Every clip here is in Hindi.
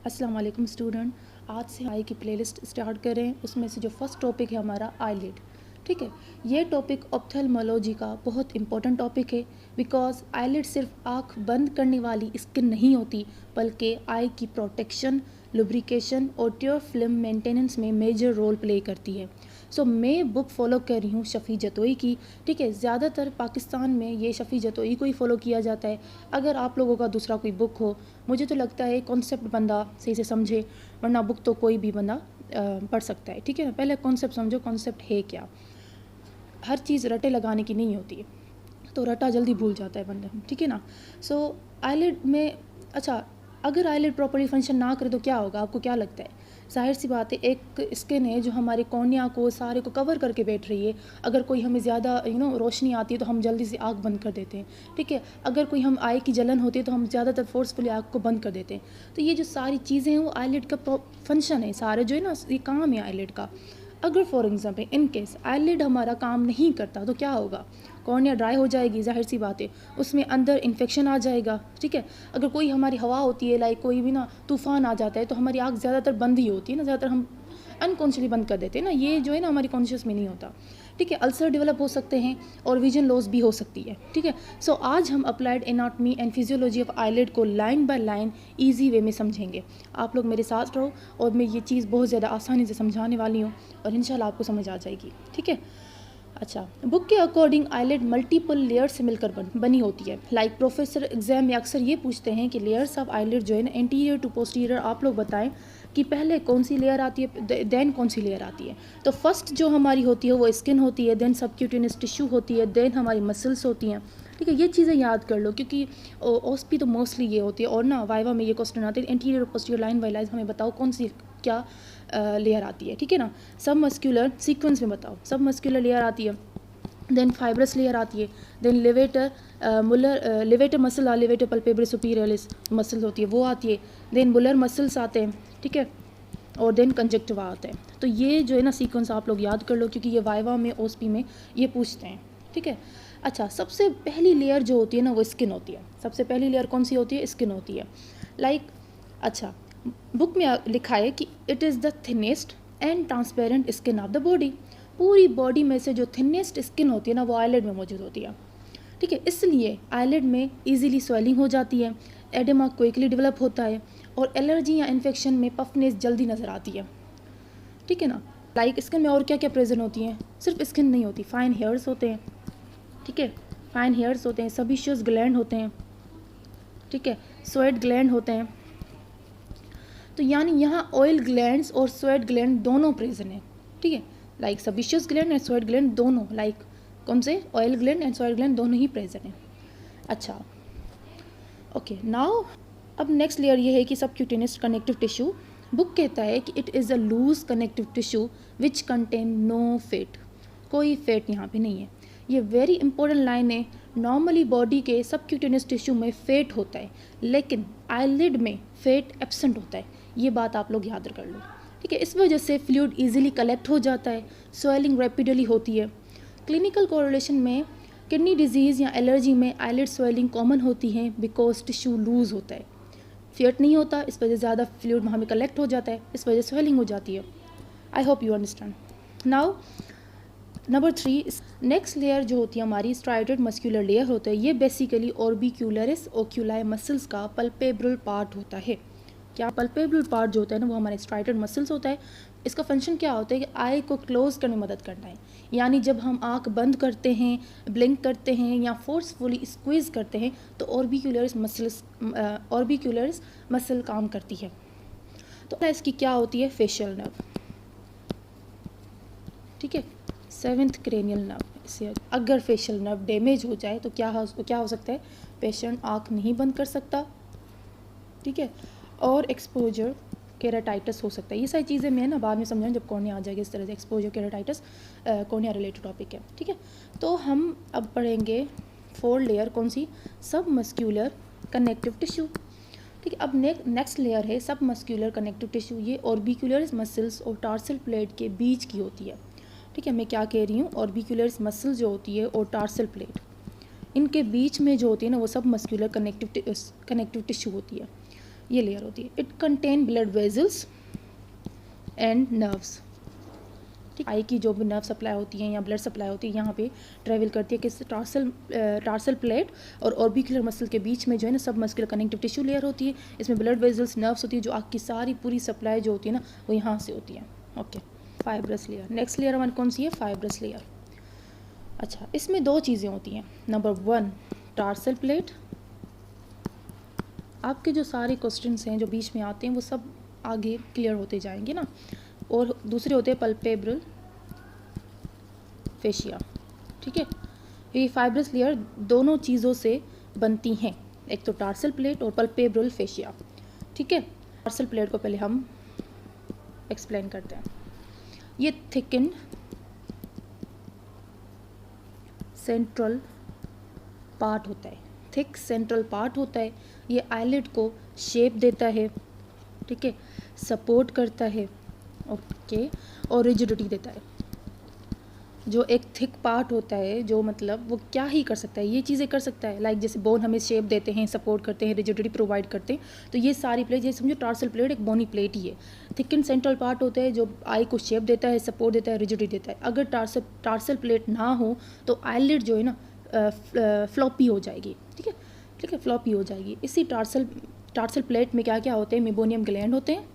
अस्सलाम वालेकुम स्टूडेंट। आज से आई की प्लेलिस्ट स्टार्ट करें। उसमें से जो फर्स्ट टॉपिक है हमारा आईलिड। ठीक है, ये टॉपिक ऑप्थेल्मोलॉजी का बहुत इंपॉर्टेंट टॉपिक है बिकॉज आईलिड सिर्फ आँख बंद करने वाली स्किन नहीं होती बल्कि आई की प्रोटेक्शन, लुब्रिकेशन और ट्योर फिल्म मेंटेनेंस में मेजर रोल प्ले करती है। सो मैं बुक फॉलो कर रही हूँ शफ़ी जतोई की। ठीक है, ज़्यादातर पाकिस्तान में ये शफ़ी जतोई को ही फॉलो किया जाता है। अगर आप लोगों का दूसरा कोई बुक हो, मुझे तो लगता है कॉन्सेप्ट बंदा सही से समझे, वरना बुक तो कोई भी बंदा पढ़ सकता है। ठीक है ना, पहले कॉन्सेप्ट समझो, कॉन्सेप्ट है क्या। हर चीज़ रटे लगाने की नहीं होती है, तो रटा जल्दी भूल जाता है बंदा। ठीक है ना। सो आईलिड में अच्छा, अगर आईलिड प्रॉपर्ली फंक्शन ना करे तो क्या होगा, आपको क्या लगता है? जाहिर सी बात है, एक स्किन है जो हमारी कॉर्निया को सारे को कवर करके बैठ रही है। अगर कोई हमें ज़्यादा रोशनी आती है तो हम जल्दी से आँख बंद कर देते हैं। ठीक है, अगर कोई हम आई की जलन होती है तो हम ज़्यादातर फोर्सफुली आँख को बंद कर देते हैं। तो ये जो सारी चीज़ें हैं वो आईलिड का फंक्शन है, सारे जो है ना, ये काम है आईलिड का। अगर for example in case eyelid हमारा काम नहीं करता तो क्या होगा? कॉर्निया ड्राई हो जाएगी, जाहिर सी बात है, उसमें अंदर इन्फेक्शन आ जाएगा। ठीक है, अगर कोई हमारी हवा होती है, लाइक कोई भी ना तूफ़ान आ जाता है, तो हमारी आँख ज़्यादातर बंद ही होती है ना, ज़्यादातर हम अनकॉन्शियसली बंद कर देते हैं ना, ये जो है ना हमारी कॉन्शियस में नहीं होता। ठीक है, अल्सर डेवलप हो सकते हैं और विजन लॉस भी हो सकती है। ठीक है, सो आज हम applied anatomy and physiology of eyelid को line by line easy way में समझेंगे। आप लोग मेरे साथ रहो और मैं ये चीज़ बहुत ज़्यादा आसानी से समझाने वाली हूँ और इंशाल्लाह आपको समझ आ जाएगी। ठीक है, अच्छा, बुक के अकॉर्डिंग आईलिड मल्टीपल लेयर से मिलकर बनी होती है। लाइक प्रोफेसर एग्जाम में अक्सर ये पूछते हैं कि लेयर्स ऑफ आईलिड जो है ना, एंटीरियर टू पोस्टीरियर, आप लोग बताएं कि पहले कौन सी लेयर आती है, देन कौन सी लेयर आती है। तो फर्स्ट जो हमारी होती है वो स्किन होती है, देन सबक्यूटेनियस टिश्यू होती है, देन हमारी मसल्स होती हैं। ठीक है, ये चीज़ें याद कर लो क्योंकि ओएसपी तो मोस्टली ये होती है और ना वाइवा में ये क्वेश्चन आते हैं anterior posterior line by line हमें बताओ कौन सी क्या लेयर आती है। ठीक है ना, सब मस्क्यूलर सीक्वेंस में बताओ, सब मस्क्यूलर लेयर आती है, देन फाइब्रस लेयर आती है, then levator muscle levator palpebrae superioris muscle होती है वो आती है, देन मुलर मसल्स आते हैं। ठीक है, और देन कंजक्टिवा आता है। तो ये जो है ना सीक्वेंस आप लोग याद कर लो क्योंकि ये वाइवा में ओएसपी में ये पूछते हैं। ठीक है, अच्छा, सबसे पहली लेयर जो होती है ना वो स्किन होती है। सबसे पहली लेयर कौन सी होती है? स्किन होती है। लाइक अच्छा, बुक में लिखा है कि it is the thinnest and transparent skin of the body. पूरी बॉडी में से जो थिनेस्ट स्किन होती है ना वो आईलिड में मौजूद होती है। ठीक है, इसलिए आईलिड में इजीली स्वेलिंग हो जाती है, एडेमा क्विकली डेवलप होता है और एलर्जी या इन्फेक्शन में पफनेस जल्दी नज़र आती है। ठीक है ना, लाइक स्किन में और क्या क्या प्रेजेंट होती हैं? सिर्फ स्किन नहीं होती, फाइन हेयर्स होते हैं। ठीक है, फाइन हेयर्स होते हैं, सबीशियस ग्लैंड होते हैं। ठीक है, स्वेट ग्लैंड होते हैं। तो यानी यहाँ ऑयल ग्लैंड्स और स्वेट ग्लैंड दोनों प्रेजेंट हैं। ठीक है, like sebaceous gland and sweat gland दोनों, लाइक कौन से, oil gland and sweat gland दोनों ही प्रेजेंट हैं। अच्छा, ओके, नाउ अब नेक्स्ट लेयर ये है कि सबक्यूटेनियस कनेक्टिव टिश्यू। बुक कहता है कि it is a loose connective tissue which contain no fat. कोई फैट यहाँ पे नहीं है। ये वेरी इंपॉर्टेंट लाइन है। नॉर्मली बॉडी के सबक्यूटेनियस टिश्यू में फैट होता है लेकिन आईलिड में फैट एब्सेंट होता है। ये बात आप लोग याद कर लो। ठीक है, इस वजह से फ्लूइड इजीली कलेक्ट हो जाता है, स्वेलिंग रैपिडली होती है। क्लिनिकल कोरिलेशन में किडनी डिजीज़ या एलर्जी में आईलिड स्वेलिंग कॉमन होती है बिकॉज टिश्यू लूज होता है, फैट नहीं होता, इस वजह से ज़्यादा फ्लूइड वहाँ में कलेक्ट हो जाता है, इस वजह से स्वेलिंग हो जाती है। I hope you understand. Now number 3, next layer जो होती है हमारी स्ट्राइडेड मस्कुलर लेयर होता है। ये बेसिकली ऑर्बिक्यूलरिस ओक्यूलाई मसल्स का पल्पेब्रल पार्ट होता है। क्या पल्पेब्रल पार्ट जो होता है ना वो हमारे स्ट्राइडेड मसल्स होता है। इसका फंक्शन क्या होता है कि आई को क्लोज करने में मदद करना है। यानी जब हम आँख बंद करते हैं, ब्लिंक करते हैं या फोर्सफुली स्क्वीज़ करते हैं तो ऑर्बिक्यूलरिस मसल काम करती है। तो इसकी क्या होती है? Facial nerve. ठीक है, 7th क्रेनियल नर्व। इससे अगर फेशियल नर्व डैमेज हो जाए तो क्या हो सकता है? पेशेंट आँख नहीं बंद कर सकता। ठीक है, और एक्सपोजर केराटाइटिस हो सकता है। ये सारी चीज़ें मैं ना बाद में समझाऊँ जब कॉर्निया आ जाएगी। इस तरह से exposure keratitis cornea related topic है। ठीक है, तो हम अब पढ़ेंगे 4 लेयर, कौन सी? सब मस्क्यूलर कनेक्टिव टिश्यू। ठीक है, अब नेक्स्ट लेयर है सब मस्क्यूलर कनेक्टिव टिश्यू। ये ऑर्बिक्यूलरिस मसल्स और टार्सल प्लेट के बीच की होती है। ठीक है, मैं क्या कह रही हूँ, ऑर्बिक्यूलरिस मसल जो होती है और टार्सल प्लेट, इनके बीच में जो होती है ना वो सब मस्क्यूलर कनेक्टिव टिश्यू होती है। ये लेयर होती है। It contain blood vessels and nerves. ठीक, आई की जो भी नर्व सप्लाई होती है या ब्लड सप्लाई होती है यहाँ पे ट्रैवल करती है किस टार्सल प्लेट और ऑर्बिकुलर मसल के बीच में जो है ना सब मस्कुलर कनेक्टिव टिश्यू लेयर होती है। इसमें ब्लड वेजल्स नर्व्स होती है, जो आँख की सारी पूरी सप्लाई जो होती है ना वो यहाँ से होती है। Okay, fibrous layer. Next layer हमारी कौन सी है? Fibrous layer. अच्छा, इसमें दो चीज़ें होती हैं। Number 1 tarsal plate. आपके जो सारे क्वेश्चंस हैं जो बीच में आते हैं वो सब आगे क्लियर होते जाएंगे ना। और दूसरे होते हैं पल्पेब्रल फेशिया। ठीक है, ये फाइब्रस लेयर दोनों चीज़ों से बनती हैं, एक तो टार्सल प्लेट और पल्पेब्रल फेशिया। ठीक है, टार्सल प्लेट को पहले हम एक्सप्लेन करते हैं। ये थिकन सेंट्रल पार्ट होता है, थिक सेंट्रल पार्ट होता है। ये आईलिड को शेप देता है, ठीक है, सपोर्ट करता है, ओके, और रिजिडिटी देता है। जो एक थिक पार्ट होता है जो मतलब वो क्या ही कर सकता है, ये चीज़ें कर सकता है, लाइक जैसे बोन हमें शेप देते हैं, सपोर्ट करते हैं, रिजिडिटी प्रोवाइड करते हैं। तो ये सारी प्लेट, जैसे समझो टार्सल प्लेट एक बोनी प्लेट ही है। थिकन सेंट्रल पार्ट होता है जो आई को शेप देता है, सपोर्ट देता है, रिजिडिटी देता है। अगर टार्सल प्लेट ना हो तो आईलिड जो है ना फ्लॉपी हो जाएगी। ठीक है, फ्लॉपी हो जाएगी। इसी टार्सल प्लेट में क्या क्या होते हैं? मेबोनियम ग्लैंड होते हैं,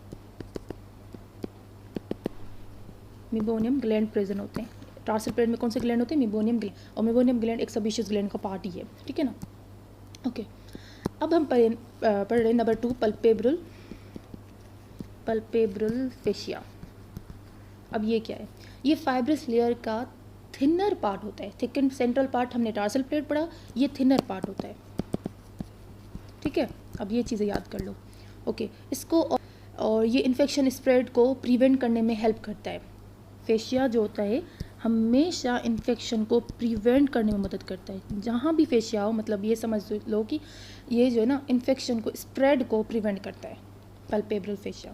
मेबोनियम ग्लैंड प्रेजेंट होते हैं। टार्सल प्लेट में कौन से ग्लैंड होते हैं? मेबोनियम ग्लैंड, और मेबोनियम ग्लैंड एक सबीशियस ग्लैंड का पार्ट ही है। ठीक है ना। ओके, अब हम पढ़ रहे नंबर 2 पल्पेब्रल फेशिया। अब ये क्या है? ये फाइब्रस लेयर का थिनर पार्ट होता है। थिकन सेंट्रल पार्ट हमने टार्सल प्लेट पढ़ा, ये थिनर पार्ट होता है। ठीक है, अब ये चीज़ें याद कर लो। ओके, इसको और ये इन्फेक्शन स्प्रेड को प्रिवेंट करने में हेल्प करता है। फेशिया जो होता है हमेशा इन्फेक्शन को प्रिवेंट करने में मदद करता है। जहाँ भी फेशिया हो, मतलब ये समझ लो कि ये जो है ना इन्फेक्शन को स्प्रेड को प्रिवेंट करता है, पल्पेब्रल फेशिया।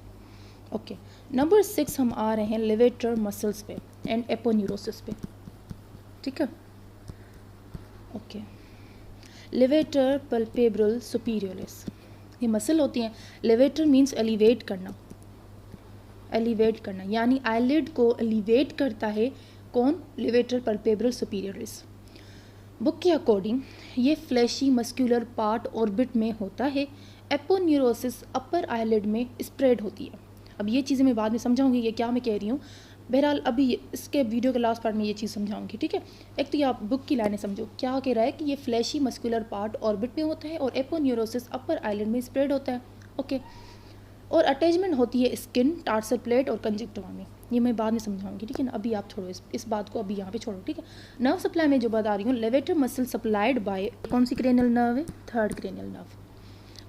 ओके, नंबर 6 हम आ रहे हैं लेवेटर मसल्स पे एंड एपोन्यूरोसिस पे। ठीक है, ओके, लेवेटर पल्पेब्रल सुपीरियरिस, ये मसल होती हैं। लेवेटर मीन्स एलिवेट करना, एलिवेट करना, यानी आईलिड को एलिवेट करता है कौन? Levator palpebral superioris. बुक के अकॉर्डिंग ये फ्लैशी मस्कुलर पार्ट ऑर्बिट में होता है। एपोन्यूरोसिस अपर आईलिड में स्प्रेड होती है। अब ये चीज़ें मैं बाद में समझाऊंगी ये क्या मैं कह रही हूँ। बहरहाल अभी इसके वीडियो के लास्ट पार्ट में ये चीज़ समझाऊंगी। ठीक है, एक तो ये आप बुक की लाइनें समझो, क्या कह रहा है कि ये फ्लैशी मस्कुलर पार्ट ऑर्बिट में होता है और एपोन्यूरोसिस अपर आईलिड में स्प्रेड होता है। ओके, और अटैचमेंट होती है स्किन, टार्सल प्लेट और कंजक्टिवा में। ये मैं बाद में समझाऊंगी। ठीक है ना, अभी आप छोड़ो इस बात को, अभी यहाँ पे छोड़ो। ठीक है, नर्व सप्लाई में जो बता रही हूँ, लेवेटर मसल सप्लाइड बाय कौन सी क्रेनियल नर्व है? Third cranial nerve.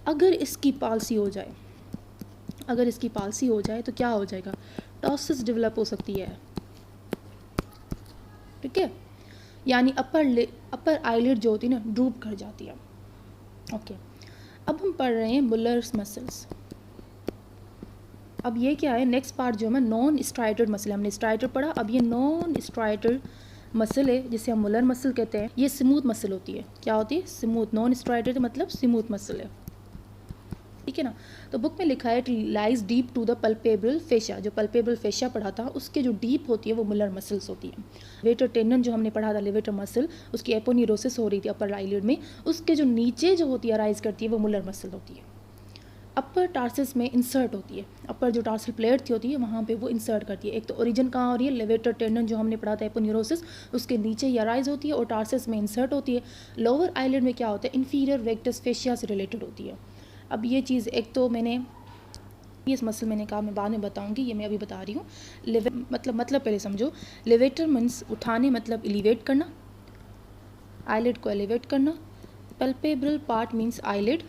अगर इसकी पालसी हो जाए, अगर इसकी पालसी हो जाए तो क्या हो जाएगा? टॉसिस डेवलप हो सकती है। ठीक है, यानी अपर आईलिड जो होती है ना ड्रूप कर जाती है। ओके, अब हम पढ़ रहे हैं मुलर्स मसल्स। अब ये क्या है? नेक्स्ट पार्ट जो है नॉन स्ट्राइटेड मसल, हमने स्ट्राइटेड पढ़ा, अब ये नॉन स्ट्राइटेड मसल है जिसे हम मुलर मसल कहते हैं। ये स्मूथ मसल होती है। क्या होती है? स्मूथ। नॉन स्ट्राइटेड मतलब स्मूथ मसल है। ठीक है ना। तो बुक में लिखा है it lies deep to the palpebral fascia. जो पल्पेब्रल फेशिया पढ़ा था उसके जो डीप होती है वो मुलर मसल्स होती है। लेवेटर टेंडन जो हमने पढ़ा था, लेवेटर मसल, उसकी एपोन्यूरोसिस हो रही थी अपर आईलिड में, उसके जो नीचे जो होती है राइज करती है वो मुलर मसल होती है। अपर टार्सिस में इंसर्ट होती है, अपर जो टार्सल प्लेट थी होती है वहाँ पे वो इंसर्ट करती है। एक तो ओरिजिन कहाँ हो रही है? लेवेटर टेंडन जो हमने पढ़ा था एपोन्यूरोसिस, उसके नीचे या राइज होती है और टार्सिस में इंसर्ट होती है। लोअर आईलिड में क्या होता है? इंफीरियर रेक्टस फेशिया से रिलेटेड होती है। अब ये चीज़ एक तो मैंने इस मसल मैंने कहा मैं बाद में बताऊंगी, ये मैं अभी बता रही हूँ। मतलब पहले समझो। लेवेटर मीन्स उठाने, मतलब एलिवेट करना, आईलिड को एलिवेट करना। पल्पेब्रल पार्ट मीन्स आईलिड,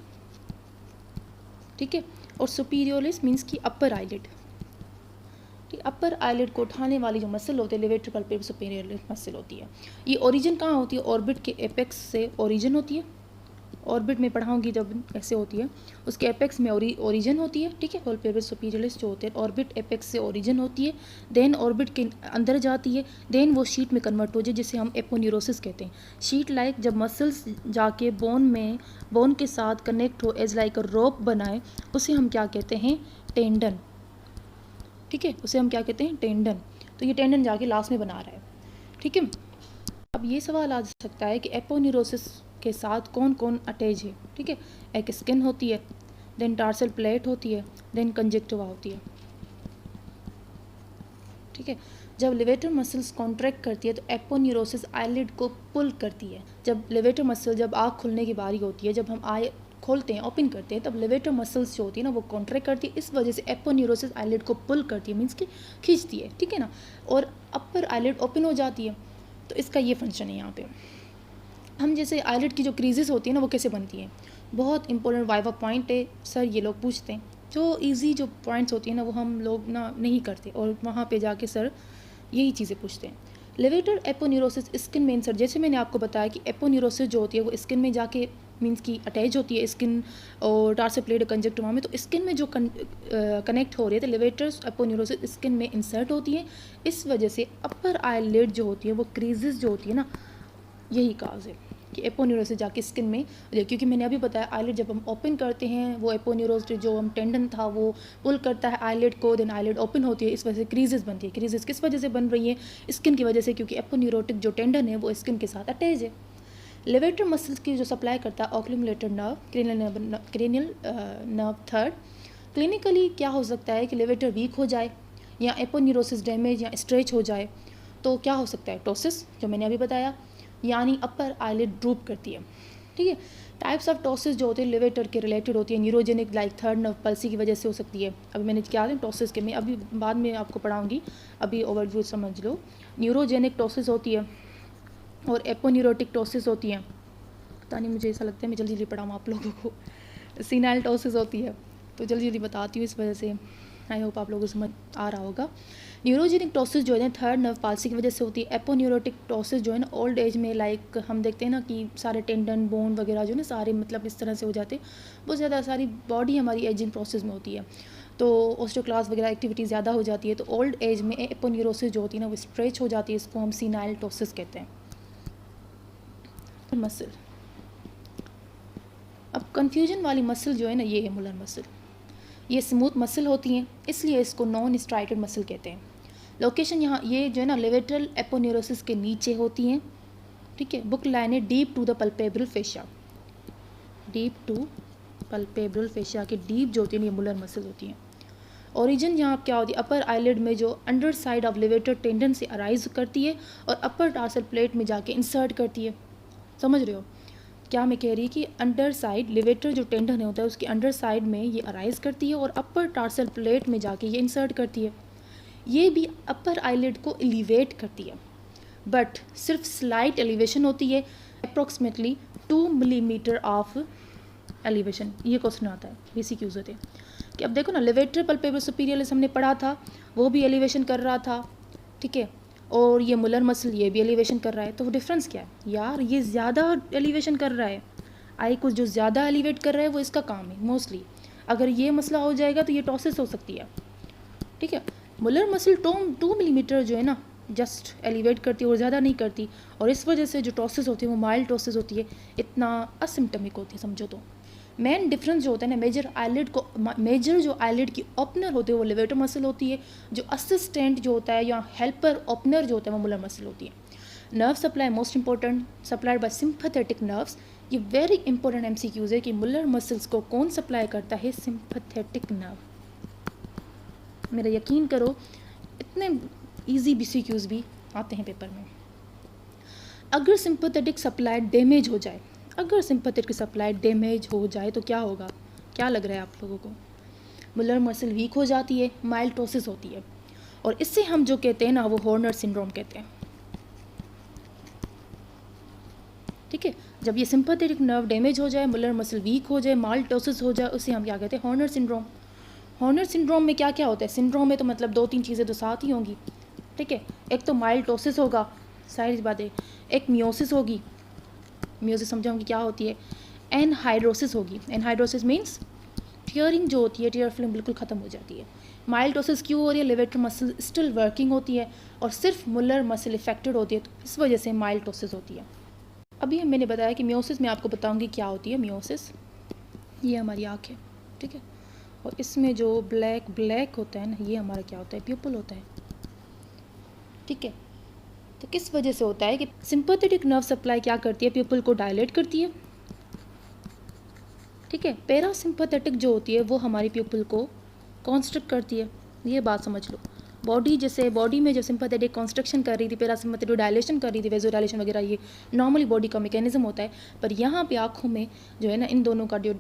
ठीक है, और सुपीरियरिस मीन्स की अपर आईलिड। ठीक, अपर आईलिड को उठाने वाली जो मसल होती है लेवेटर पल्पेब्रल सुपीरियरिस मसल होती है। ये ओरिजिन कहाँ होती है? ऑर्बिट के एपेक्स से ओरिजिन होती है। ऑर्बिट में पढ़ाऊंगी जब ऐसे होती है, उसके एपेक्स में ओरिजिन होती है, ठीक है, पल्पेब्रल सुपीरियरिस जो होते हैं, ऑर्बिट एपेक्स से ओरिजिन होती है, देन ऑर्बिट के अंदर जाती है, देन वो शीट में कन्वर्ट हो जाए जिसे हम एपोन्यूरोसिस कहते हैं। शीट लाइक जब मसल्स जाके बोन के साथ कनेक्ट हो एज लाइक अ रोप बनाए, उसे हम क्या कहते हैं, टेंडन, ठीक है, उसे हम क्या कहते हैं, टेंडन। तो ये टेंडन जाके लास्ट में बना रहा है, ठीक है। अब ये सवाल आ सकता है कि एपोन्यूरोसिस के साथ कौन कौन अटैच है, ठीक है। एक स्किन होती है, देन टार्सल प्लेट होती है, देन कंजक्टिवा होती है, ठीक है। जब लेवेटर मसल्स कॉन्ट्रैक्ट करती है तो एपोन्यूरोसिस आईलिड को पुल करती है। जब लेवेटर मसल, जब आँख खुलने की बारी होती है, जब हम आई खोलते हैं, ओपन करते हैं, तब लेवेटर मसल्स जो होती है ना वो कॉन्ट्रैक्ट करती है, इस वजह से एपोन्यूरोसिस आईलिड को पुल करती है, मीन्स कि खींचती है, ठीक है ना, और अपर आईलिड ओपन हो जाती है। तो इसका ये फंक्शन है यहाँ पे। हम जैसे आईलिड की जो क्रीजेस होती है ना वो कैसे बनती हैं, बहुत इंपॉर्टेंट वाइवा पॉइंट है सर, ये लोग पूछते हैं। जो इजी जो पॉइंट्स होती हैं ना वो हम लोग ना नहीं करते, और वहाँ पे जाके सर यही चीज़ें पूछते हैं। लेवेटर एपोन्यूरोसिस स्किन में इंसर्ट, जैसे मैंने आपको बताया कि एपोन्यूरोसिस जो होती है वो स्किन में जाके मीन्स की अटैच होती है स्किन और टार्सल प्लेट कंजक्टिवा में, तो स्किन में जो कनेक्ट हो रही है तो लेवेटर्स एपोन्यूरोसिस स्किन में इंसर्ट होती है। इस वजह से अपर आईलिड जो होती है वो क्रीजेस जो होती है ना, यही काज है कि एपोन्यूरोसिस जाके स्किन में, क्योंकि मैंने अभी बताया आईलिड जब हम ओपन करते हैं वो एपोन्यूरोसिस जो हम टेंडन था वो पुल करता है आईलिड को, देन आईलिड ओपन होती है, इस वजह से क्रीजेस बनती है। क्रीजेस किस वजह से बन रही है, स्किन की वजह से, क्योंकि एपोन्यूरोटिक जो टेंडन है वो स्किन के साथ अटैच है। लेवेटर मसल्स की जो सप्लाई करता है oculomotor nerve, cranial nerve third. Clinically क्या हो सकता है कि लेवेटर वीक हो जाए या एपोन्यूरोसिस डैमेज या स्ट्रेच हो जाए, तो क्या हो सकता है, टोसिस जो मैंने अभी बताया, यानी अपर आईलिड ड्रूप करती है, ठीक है। टाइप्स ऑफ टोसिस जो होते हैं लेवेटर के रिलेटेड होती है, neurogenic like third nerve palsy की वजह से हो सकती है। अभी मैंने क्या है टोसिस के, मैं अभी बाद में आपको पढ़ाऊंगी, अभी ओवरव्यू समझ लो। न्यूरोजेनिक टोसिस होती है और एपोन्यूरोटिक टोसिस होती हैं, पता नहीं मुझे ऐसा लगता है मैं जल्दी जल्दी पढ़ाऊँ आप लोगों को। सीनाइल टोसिस होती है, तो जल्दी जल्दी बताती हूँ, इस वजह से आई होप आप लोगों को समझ आ रहा होगा। न्यूरोजेनिक टोसिस जो है थर्ड नर्व पाल्सी की वजह से होती है। एपोन्यूरोटिक टोसिस जो है ना ओल्ड एज में, लाइक हम देखते हैं ना कि सारे टेंडन बोन वगैरह जो है ना सारे मतलब इस तरह से हो जाते हैं, बहुत ज़्यादा सारी बॉडी हमारी एजिंग प्रोसेस में होती है, तो ऑस्टियोक्लास्ट वगैरह एक्टिविटी ज़्यादा हो जाती है, तो ओल्ड एज में एपोन्यूरोसिस जो होती है ना वो स्ट्रेच हो जाती है, इसको हम सीनाइल टोसिस कहते हैं। मसल, अब कन्फ्यूजन वाली मसल जो है ना ये है मुलर मसल, ये स्मूथ मसल होती हैं इसलिए इसको नॉन स्ट्राइटेड मसल कहते हैं। लोकेशन यहाँ ये जो है ना लेवेटरल एपोन्यूरोसिस के नीचे होती हैं, ठीक है। बुक लाइन है deep to the palpebral fascia, deep to palpebral fascia के डीप जो होती है ये मुलर मसल होती हैं। ओरिजिन यहाँ क्या होती है, अपर आईलिड में जो under side of levator tendon से अराइज करती है और अपर टार्सल प्लेट में जाके इंसर्ट करती है, समझ रहे हो क्या मैं कह रही कि अंडर साइड लेवेटर जो टेंडन होता है उसकी अंडर साइड में ये अराइज करती है और अपर टार्सल प्लेट में जाके ये इंसर्ट करती है। ये भी अपर आईलिड को एलिवेट करती है, बट सिर्फ स्लाइट एलिवेशन होती है, अप्रोक्सीमेटली 2 मिलीमीटर ऑफ एलिवेशन। ये क्वेश्चन आता है बेसिक यूज होते हैं कि अब देखो ना लेवेटर पल्पेब्रल सुपीरियरिस हमने पढ़ा था, वो भी एलिवेशन कर रहा था, ठीक है, और ये मुलर मसल ये भी एलिवेशन कर रहा है, तो वो डिफरेंस क्या है यार, ये ज़्यादा एलिवेशन कर रहा है, आई को जो ज़्यादा एलिवेट कर रहा है वो इसका काम है मोस्टली। अगर ये मसला हो जाएगा तो ये टॉसिस हो सकती है, ठीक है। मुलर मसल 2 मिलीमीटर जो है ना जस्ट एलिवेट करती है और ज़्यादा नहीं करती, और इस वजह से जो टॉसिस होती है वो माइल्ड टॉसिस होती है, इतना असिम्टमिक होती है समझो। तो मेन डिफरेंस जो होता है ना मेजर जो आईलिड की ओपनर होती है वो लेवेटर मसल होती है, जो असिस्टेंट जो होता है या हेल्पर ओपनर जो होता है वो मुलर मसल होती है। Nerve supply most important, supplied by sympathetic nerves. ये वेरी इंपॉर्टेंट एमसीक्यूज है कि मुलर मसल्स को कौन सप्लाई करता है, सिंपैथेटिक नर्व। मेरा यकीन करो इतने इजी बीसीक्यूज भी आते हैं पेपर में। अगर सिंपैथेटिक सप्लाई डैमेज हो जाए, अगर सिंपैथेटिक सप्लाई डैमेज हो जाए तो क्या होगा, क्या लग रहा है आप लोगों को, मुलर मसल वीक हो जाती है, माइल्ड टॉसिस होती है, और इससे हम जो कहते हैं ना वो हॉर्नर सिंड्रोम कहते हैं, ठीक है। जब ये सिंपैथेटिक नर्व डैमेज हो जाए, मुलर मसल वीक हो जाए, माइल्ड टॉसिस हो जाए, उसे हम क्या कहते हैं, हॉर्नर सिंड्रोम। हॉर्नर सिंड्रोम में क्या क्या होता है, सिंड्रोम में तो मतलब 2-3 चीज़ें तो साथ ही होंगी, ठीक है। एक तो माइल्ड टॉसिस होगा, सारी बातें, एक मियोसिस होगी, मियोसिस समझाऊंगी क्या होती है, एनहाइड्रोसिस होगी। एनहाइड्रोसिस मीन्स टियरिंग जो होती है, टियर फिल्म बिल्कुल ख़त्म हो जाती है। माइल्टोसिस क्यों हो रही है? लेवेटर मसल स्टिल वर्किंग होती है और सिर्फ मुलर मसल इफेक्टेड होती है, तो इस वजह से माइल्टोसिस होती है। अभी मैंने बताया कि मियोसिस में आपको बताऊंगी क्या होती है। मियोसिस, ये हमारी आँख है, ठीक है, और इसमें जो ब्लैक होता है ना, ये हमारा क्या होता है? प्यूपल होता है, ठीक है। तो किस वजह से होता है कि सिंपैथेटिक नर्व सप्लाई क्या करती है? प्यूपल को डायलेट करती है, ठीक है। पैरासिम्पैथेटिक जो होती है वो हमारी प्यूपल को कॉन्स्ट्रिक्ट करती है। ये बात समझ लो। बॉडी जैसे बॉडी में जो सिंपैथेटिक कॉन्स्ट्रक्शन कर रही थी, पैरासिम्पैथेटिक डायलेशन कर रही थी, वेजोडाइलेशन वगैरह, ये नॉर्मली बॉडी का मैकेनिज्म होता है। पर यहाँ पे आँखों में जो है ना, इन दोनों का जो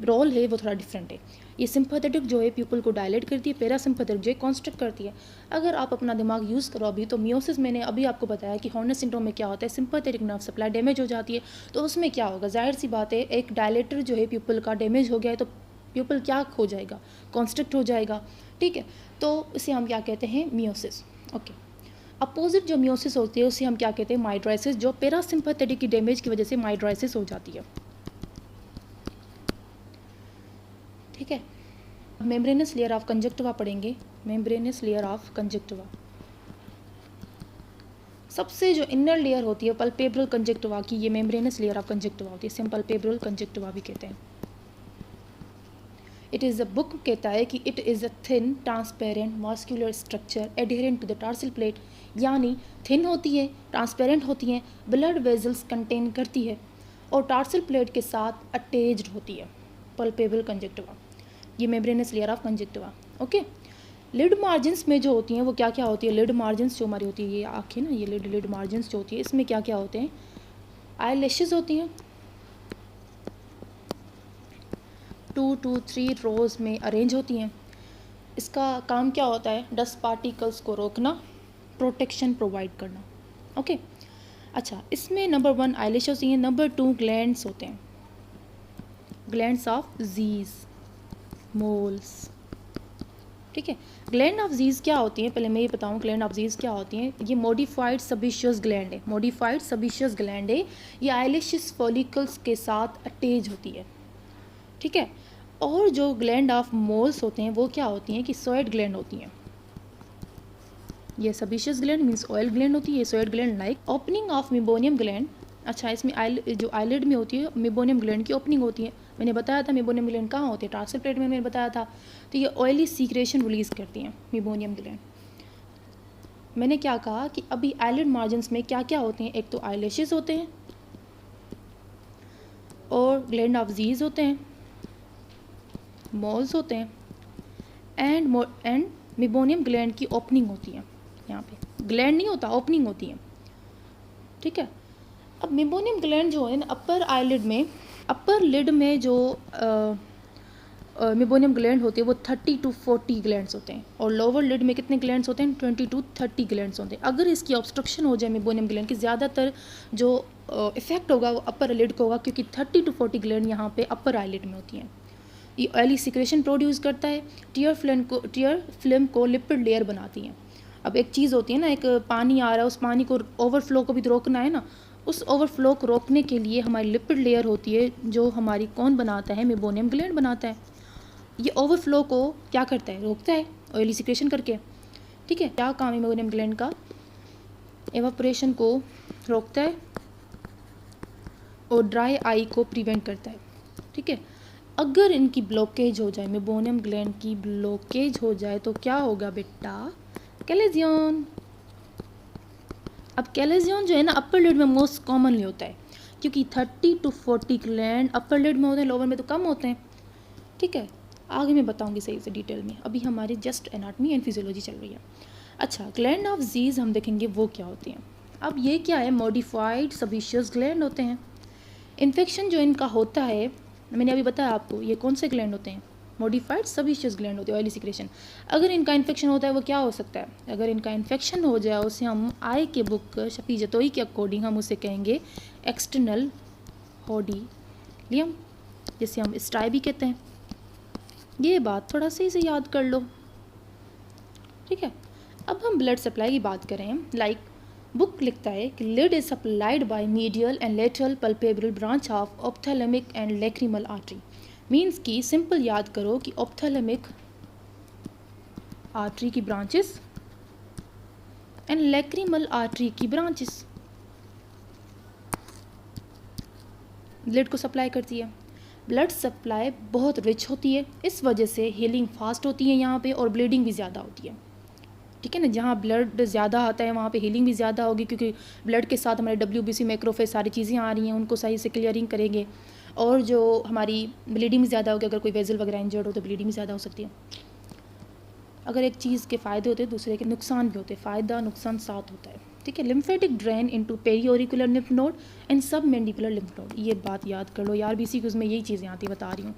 रोल है वो थोड़ा डिफरेंट है। ये सिंपैथेटिक जो है प्यूपल को डायलेट करती है, पैरासिम्पैथेटिक जो है कॉन्स्ट्रिक्ट करती है। अगर आप अपना दिमाग यूज़ करो अभी, तो मियोसिस मैंने अभी आपको बताया कि हॉर्नर सिंड्रोम में क्या होता है, सिंपैथेटिक नर्व सप्लाई डैमेज हो जाती है। तो उसमें क्या होगा? जाहिर सी बात है, एक डायलेटर जो है प्यूपल का डैमेज हो गया है, तो प्यूपल क्या हो जाएगा? कॉन्स्ट्रिक्ट हो जाएगा, ठीक है। तो इसे हम क्या कहते हैं? मियोसिस। ओके। अपोजिट जो मियोसिस होती है उसे हम क्या कहते हैं? माइड्राइसिस, जो पैरासिम्पैथेटिक की डैमेज की वजह से माइड्राइसिस हो जाती है, ठीक है। मेम्ब्रेनस लेयर ऑफ कंजक्टिवा पढ़ेंगे। मेम्ब्रेनस लेयर ऑफ कंजक्टिवा, सबसे जो इनर लेयर होती है पल्पेब्रल कंजक्टिवा की, ये मेम्ब्रेनस लेयर ऑफ कंजक्टिवा होती है। पल्पेब्रल कंजक्टिवा भी कहते हैं। इट इज़ अ बुक कहता है कि it is a thin transparent muscular structure adherent to the tarsal plate, यानी थिन होती है, ट्रांसपेरेंट होती हैं, ब्लड वेजल्स कंटेन करती है और टार्सल प्लेट के साथ अटैच्ड होती है। पल्पेब्रल कंजक्टिवा, ये membranous layer of conjunctiva, okay. Lid margins में जो होती हैं वो क्या क्या होती है? लिड मार्जिन्स जो हमारी होती है, ये आँखें ना, ये लिड मार्जिन्स जो होती है, इसमें क्या क्या होते हैं? आई लैशेज़ होती हैं, 2 to 3 रोज़ में अरेंज होती हैं। इसका काम क्या होता है? डस्ट पार्टिकल्स को रोकना, प्रोटेक्शन प्रोवाइड करना, ओके। अच्छा, इसमें नंबर 1 आईलैश होती हैं, नंबर 2 ग्लैंड्स होते हैं, ग्लैंड्स ऑफ ज़ीज़, मोल्स, ठीक है। ग्लैंड ऑफ ज़ीज़ क्या होती हैं? पहले मैं ये बताऊँ ग्लैंड ऑफ ज़ीज़ क्या होती हैं। ये मॉडिफाइड सबिशियस ग्लैंड है, मॉडिफाइड सबिशियस ग्लैंड है। ये आईलैशेस फॉलिकल्स के साथ अटैच होती है, ठीक है। और जो ग्लैंड ऑफ मोल्स होते हैं वो क्या होती हैं? कि सोएड ग्लैंड होती हैं। ये sebaceous gland means oil gland होती है, सोएड gland like opening of meibomian gland. अच्छा, इसमें जो आईलिड में होती है मेबोनियम ग्लैंड की ओपनिंग होती है। मैंने बताया था मेबोनियम ग्लैंड कहाँ होती है? टार्सल प्लेट में, मैंने बताया था। तो ये ऑयली सीक्रेशन रिलीज़ करती हैं मेबोनियम ग्लैंड। मैंने क्या कहा कि अभी आईलिड मार्जिन्स में क्या क्या होते हैं? एक तो आईलैशेस होते हैं और ग्लैंड ऑफ ज़ीज़ होते हैं, मोल्स होते हैं, एंड मेबोनियम ग्लैंड की ओपनिंग होती है। यहाँ पे ग्लैंड नहीं होता, ओपनिंग होती है, ठीक है। अब मेबोनियम ग्लैंड जो है ना, अपर लिड में जो मेबोनियम ग्लैंड होते हैं वो 30 to 40 ग्लैंड्स होते हैं, और लोअर लिड में कितने ग्लैंड्स होते हैं? 20 to 30 ग्लैंड्स होते हैं। अगर इसकी ऑब्स्ट्रक्शन हो जाए मेबोनियम ग्लैंड की, ज़्यादातर जो इफेक्ट होगा वो अपर लिड को होगा, क्योंकि 30 to 40 ग्लैंड यहाँ पे अपर आईलिड में होती हैं। ये ऑयली सिक्रेशन प्रोड्यूस करता है, टियर फिल्म को लिपिड लेयर बनाती हैं। अब एक चीज़ होती है ना, एक पानी आ रहा है, उस पानी को ओवरफ्लो को भी तो रोकना है ना। उस ओवरफ्लो को रोकने के लिए हमारी लिपिड लेयर होती है, जो हमारी कौन बनाता है? मेबोनियम ग्लैंड बनाता है। ये ओवरफ्लो को क्या करता है? रोकता है ऑयली सिक्रेशन करके, ठीक है। क्या काम है मेबोनियम ग्लैंड का? एवापोरेशन को रोकता है और ड्राई आई को प्रिवेंट करता है, ठीक है। अगर इनकी ब्लॉकेज हो जाए, मेबोनियम ग्लैंड की ब्लॉकेज हो जाए, तो क्या होगा बेटा? कैलेजियन। अब कैलेजियन जो है ना, अपर लिड में मोस्ट कॉमनली होता है, क्योंकि 30 to 40 ग्लैंड अपर लिड में होते हैं, लोअर में तो कम होते हैं, ठीक है। आगे मैं बताऊंगी सही से डिटेल में, अभी हमारी जस्ट एनाटमी एंड फिजियोलॉजी चल रही है। अच्छा, ग्लैंड ऑफ ज़ीज़ हम देखेंगे वो क्या होती हैं। अब ये क्या है? मॉडिफाइड सबिशियस ग्लैंड होते हैं। इन्फेक्शन जो इनका होता है, मैंने अभी बताया आपको, ये कौन से ग्लैंड होते हैं? मॉडिफाइड सबिशियस ग्लैंड होते हैं, ऑयली सिक्रेशन। अगर इनका इन्फेक्शन होता है वो क्या हो सकता है? अगर इनका इन्फेक्शन हो जाए, उसे हम आई के बुक शफी जतोई के अकॉर्डिंग हम उसे कहेंगे एक्सटर्नल हॉडिलियम, जिसे हम स्टाई भी कहते हैं। ये बात थोड़ा सही से याद कर लो, ठीक है। अब हम ब्लड सप्लाई की बात करें, लाइक बुक लिखता है कि lid is supplied by medial and lateral palpebral branch of ophthalmic and lacrimal artery. Means कि सिंपल याद करो कि ऑप्थेलमिक आर्टरी की ब्रांचेस एंड लैक्रिमल आर्टरी की ब्रांचेस ब्लड को सप्लाई करती है। ब्लड सप्लाई बहुत रिच होती है, इस वजह से हीलिंग फास्ट होती है यहाँ पे और ब्लीडिंग भी ज़्यादा होती है। ठीक है ना, जहाँ ब्लड ज़्यादा आता है वहाँ पे हीलिंग भी ज़्यादा होगी, क्योंकि ब्लड के साथ हमारे WBC मैक्रोफेज सारी चीज़ें आ रही हैं, उनको सही से क्लियरिंग करेंगे और जो हमारी ब्लीडिंग भी ज़्यादा होगी। अगर कोई वेजल वगैरह इंजर्ड हो तो ब्लीडिंग भी ज़्यादा हो सकती है। अगर एक चीज़ के फ़ायदे होते हैं दूसरे के नुकसान भी होते हैं, फ़ायदा नुकसान साथ होता है। ठीक है, lymphatic drain into periauricular lymph node and submandibular lymph node. ये बात याद कर लो यार, BC क्यूज़ में यही चीज़ें आती बता रही हूँ।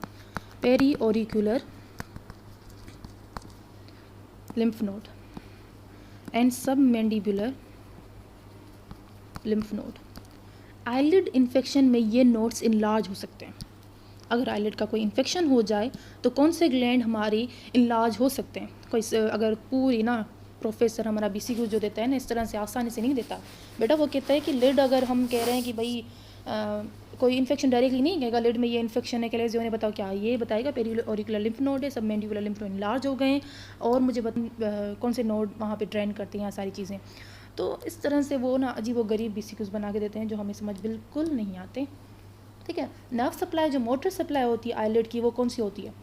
पेरियोरिकुलर lymph node and submandibular lymph node. Eyelid infection में ये नोड्स इनलार्ज हो सकते हैं। अगर आईलिड का कोई इन्फेक्शन हो जाए तो कौन से ग्लैंड हमारी इनलार्ज हो सकते हैं। कोई अगर पूरी ना प्रोफेसर हमारा BC क्यूज़ जो देता है ना, इस तरह से आसानी से नहीं देता बेटा। वो कहता है कि लिड अगर हम कह रहे हैं कि भाई कोई इन्फेक्शन डायरेक्टली नहीं कहेगा लिड में ये इन्फेक्शन है, कैलेजियो ने बताओ क्या, ये बताएगा पेरियोरिकुलर लिम्फ नोड है, सब मैंडिबुलर लिम्फ नोड इनलार्ज हो गए हैं और मुझे कौन से नोड वहाँ पे ड्रेन करते हैं सारी चीज़ें। तो इस तरह से वो ना अजीब व गरीब BC क्यूज़ बना के देते हैं जो हमें समझ बिल्कुल नहीं आते। ठीक है, नर्व सप्लाई जो मोटर सप्लाई होती है आईलिड की, वो कौन सी होती है।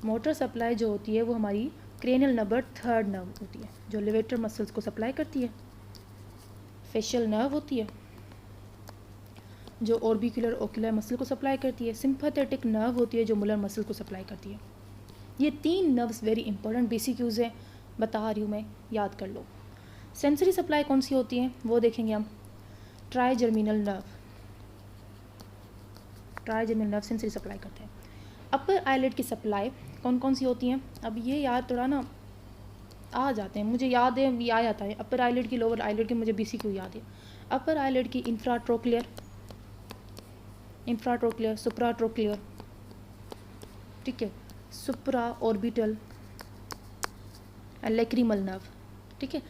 मोटर सप्लाई जो होती है वो हमारी क्रेनियल नंबर 3rd नर्व होती है, जो लेवेटर मसल्स को सप्लाई करती है। फेशियल नर्व होती है जो ऑर्बिकुलर ओकुलर मसल को सप्लाई करती है। सिंपैथेटिक नर्व होती है जो मुलर मसल को सप्लाई करती है। ये 3 नर्व्स वेरी इंपॉर्टेंट BC क्यूज़ है, बता रही हूँ मैं, याद कर लो। सेंसरी सप्लाई कौन सी होती है वो देखेंगे हम। ट्राइजर्मिनल नर्व, ट्राइजर्मिनल नर्व सेंसरी सप्लाई करते हैं। अपर आईलिड की सप्लाई कौन कौन सी होती हैं। अब ये यार थोड़ा ना आ जाते हैं, मुझे याद है ये आ जाता है। अपर आईलिड की, लोअर आईलिड की मुझे BC क्यू याद है। अपर आईलिड की इंफ्राट्रोक्लियर, इंफ्राट्रोक्लियर, सुप्राट्रोक्लियर, ठीक है, सुप्रा ऑर्बिटल लैक्रिमल नर्व। ठीक है,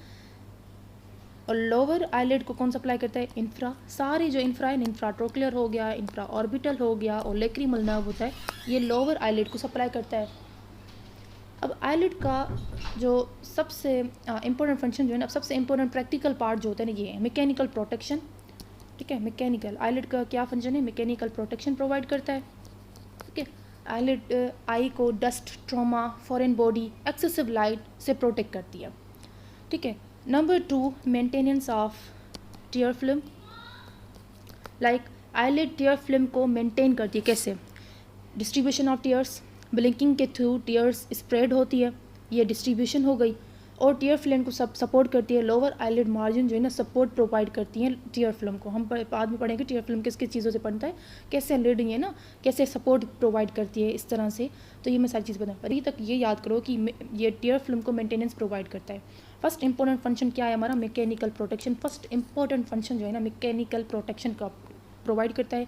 और लोअर आईलिड को कौन सप्लाई करता है, इंफ्रा। सारी जो इंफ्रा है, इंफ्राट्रोक्लियर हो गया, इंफ्रा ऑर्बिटल हो गया और लैक्रिमल नर्व होता है, ये लोअर आईलिड को सप्लाई करता है। अब आईलिड का जो सबसे इंपॉर्टेंट फंक्शन जो है ना, अब सबसे इंपॉर्टेंट प्रैक्टिकल पार्ट जो होता है ना, ये है मैकेनिकल प्रोटेक्शन। ठीक है, मैकेनिकल आईलिड का क्या फंक्शन है, मैकेनिकल प्रोटेक्शन प्रोवाइड करता है। ठीक है, आईलिड आई को dust, trauma, foreign body, excessive light से प्रोटेक्ट करती है। ठीक है, number 2 maintenance of tear film. Like eyelid tier film को मेंटेन करती है कैसे, डिस्ट्रीब्यूशन ऑफ टीयर्स, ब्लिंकिंग के थ्रू टीयर्स स्प्रेड होती है, ये डिस्ट्रीब्यूशन हो गई। और टीयर फिल्म को सपोर्ट करती है लोअर आईलिड मार्जिन जो है ना, सपोर्ट प्रोवाइड करती है टीयर फिल्म को। हम बाद में पढ़ेंगे टीयर फिल्म किस किस चीज़ों से बनता है, कैसे लिड ये ना कैसे सपोर्ट प्रोवाइड करती है इस तरह से। तो ये मैं सारी चीज़ बताऊँ, अभी तक ये याद करो कि ये टीयर फिल्म को मेंटेनेंस प्रोवाइड करता है। फर्स्ट इंपॉर्टेंट फंक्शन क्या है हमारा, mechanical protection. First important function जो है ना, मैकेनिकल प्रोटेक्शन का प्रोवाइड करता है,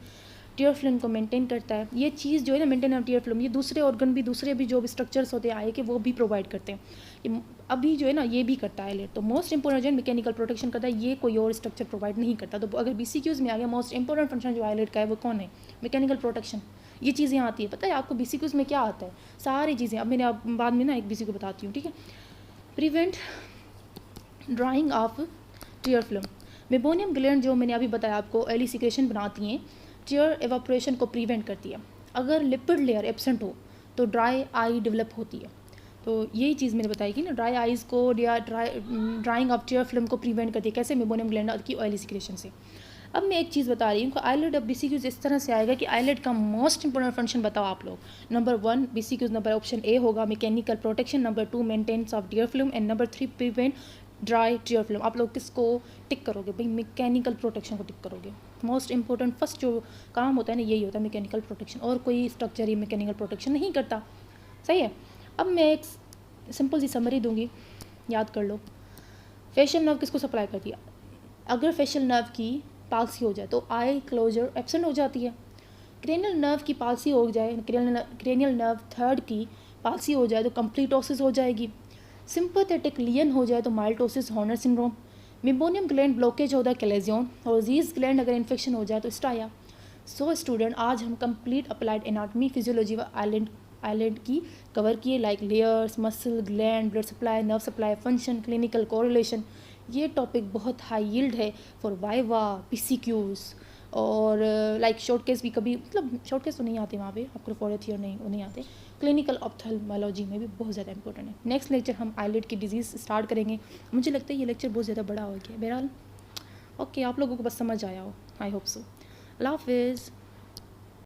टीयर फिल्म को मेंटेन करता है। ये चीज़ जो है ना, मेंटेन ऑफ टीयर फिल्म, ये दूसरे ऑर्गन भी, दूसरे भी जो भी स्ट्रक्चर्स होते हैं आए के, वो भी प्रोवाइड करते हैं। ये अभी जो है ना ये भी करता है लेट। तो मोस्ट इंपॉर्टेंट जो है मैकेनिकल प्रोटेक्शन करता है, ये कोई और स्ट्रक्चर प्रोवाइड नहीं करता। तो अगर BC क्यूज़ में आ गया मोस्ट इंपॉर्टेंट फंक्शन जो आईलिड का है वो कौन है, मैकेनिकल प्रोटेक्शन। ये चीज़ें आती है, पता है आपको BC क्यूज़ में क्या आता है, सारी चीज़ें। अब मैंने बाद में ना एक BC को बताती हूँ। ठीक है, prevent drying of tear film. Meibomian gland जो मैंने अभी बताया आपको, ऑयली सिक्रेशन बनाती हैं, टीयर एवापोरेशन को प्रिवेंट करती है। अगर लिपिड लेयर एब्सेंट हो तो ड्राई आई डेवलप होती है। तो यही चीज़ मैंने बताई कि ना, ड्राई आइज़ को या ड्राइंग ऑफ टीयर फिल्म को प्रिवेंट करती है कैसे, मेबोनियम ग्लैंड की ऑयली सिक्रेशन से। अब मैं एक चीज़ बता रही हूँ कि आईलिड अब BC क्यूज़ इस तरह से आएगा कि आईलिड का मोस्ट इंपॉर्टेंट फंक्शन बताओ आप लोग। नंबर 1 BC क्यूज़ नंबर ऑप्शन ए होगा mechanical protection, number 2 maintenance of tear film and number 3 prevent dry tear film. आप लोग किसको टिक करोगे भाई, मैकेनिकल प्रोटेक्शन को टिक करोगे। मोस्ट इंपॉर्टेंट फर्स्ट जो काम होता है ना यही होता है मैकेनिकल प्रोटेक्शन, और कोई स्ट्रक्चर ही मैकेनिकल प्रोटेक्शन नहीं करता। सही है, अब मैं एक सिंपल सी समरी दूंगी, याद कर लो। फेशियल नर्व किसको सप्लाई करती है, अगर फेशियल नर्व की पाल्सी हो जाए तो आई क्लोजर एब्सेंट हो जाती है। क्रेनियल नर्व की पाल्सी हो जाए, क्रेनियल नर्व 3rd की पाल्सी हो जाए तो कंप्लीटोसिस हो जाएगी। सिंपैथेटिक लियन हो जाए तो माइल्टोसिस, हॉर्नर सिंड्रोम। मिबोनियम ग्लैंड ब्लॉकेज होता है कैलेजियन, और जीज ग्लैंड अगर इन्फेक्शन हो जाए तो स्टाया। सो स्टूडेंट, आज हम कंप्लीट अप्लाइड एनाटमी फिजियोलॉजी व आइलैंड की कवर किए, like layers, muscle, gland, blood supply, nerve supply, function, clinical correlation. ये टॉपिक बहुत हाई यील्ड है फॉर वाइवा, पीसीक्यूज, और लाइक शॉर्ट केस भी कभी, मतलब शॉर्ट केस तो नहीं आते वहाँ पे, आपको फोरेथियर नहीं, वो नहीं आते। क्लिनिकल ऑप्थेल्मोलॉजी में भी बहुत ज़्यादा इंपॉर्टेंट है। नेक्स्ट लेक्चर हम आइलेट की डिजीज़ स्टार्ट करेंगे। मुझे लगता है ये लेक्चर बहुत ज़्यादा बड़ा हो गया। बहरहाल ओके, आप लोगों को बस समझ आया हो, आई होप सो। अल्लाह हाफिज़।